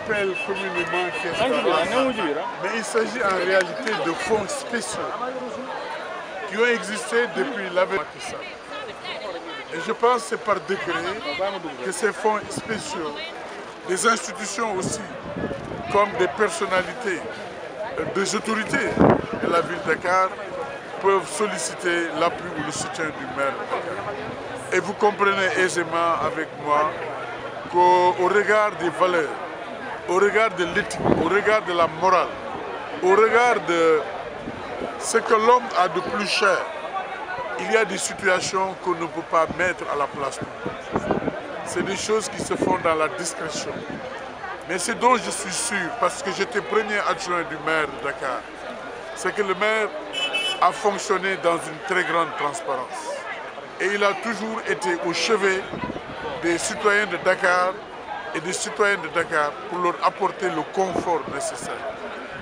appelle communément caisse d'avance. Mais il s'agit en réalité de fonds spéciaux qui ont existé depuis l'avènement de ça. Et je pense que c'est par décret que ces fonds spéciaux, des institutions aussi, comme des personnalités, des autorités de la ville de Dakar, peuvent solliciter l'appui ou le soutien du maire de Dakar. Et vous comprenez aisément avec moi qu'au regard des valeurs, au regard de l'éthique, au regard de la morale, au regard de ce que l'homme a de plus cher, il y a des situations qu'on ne peut pas mettre à la place publique. C'est des choses qui se font dans la discrétion. Mais ce dont je suis sûr, parce que j'étais premier adjoint du maire de Dakar, c'est que le maire a fonctionné dans une très grande transparence. Et il a toujours été au chevet des citoyens de Dakar et des citoyennes de Dakar pour leur apporter le confort nécessaire.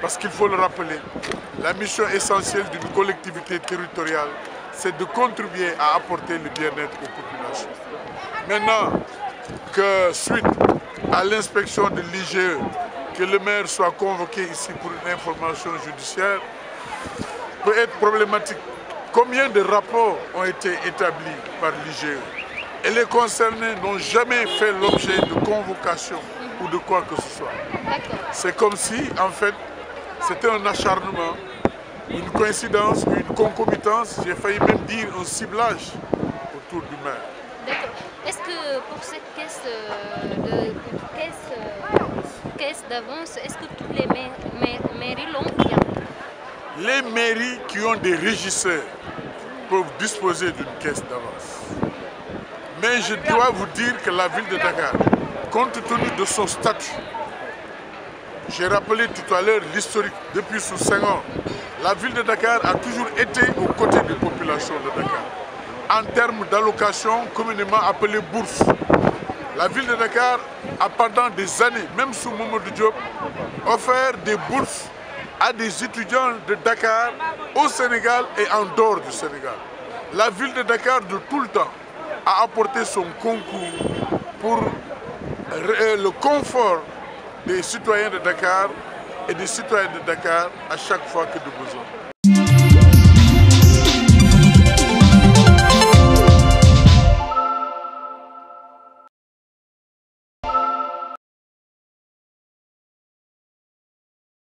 Parce qu'il faut le rappeler, la mission essentielle d'une collectivité territoriale, c'est de contribuer à apporter le bien-être aux populations. Maintenant que suite à l'inspection de l'IGE, que le maire soit convoqué ici pour une information judiciaire, peut être problématique. Combien de rapports ont été établis par l'IGE? Et les concernés n'ont jamais fait l'objet de convocation ou de quoi que ce soit. C'est comme si, en fait, c'était un acharnement, une coïncidence, une concomitance, j'ai failli même dire un ciblage autour du maire. D'accord. Est-ce que pour cette caisse d'avance, est-ce que tous les mairies l'ont bien? Les mairies qui ont des régisseurs peuvent disposer d'une caisse d'avance. Mais je dois vous dire que la ville de Dakar, compte tenu de son statut, j'ai rappelé tout à l'heure l'historique depuis sous 5 ans, la ville de Dakar a toujours été aux côtés des populations de Dakar. En termes d'allocation communément appelée bourse, la ville de Dakar a pendant des années, même sous Mamadou Diop, offert des bourses à des étudiants de Dakar au Sénégal et en dehors du Sénégal. La ville de Dakar de tout le temps a apporté son concours pour le confort des citoyens de Dakar et des citoyennes de Dakar à chaque fois que de besoin.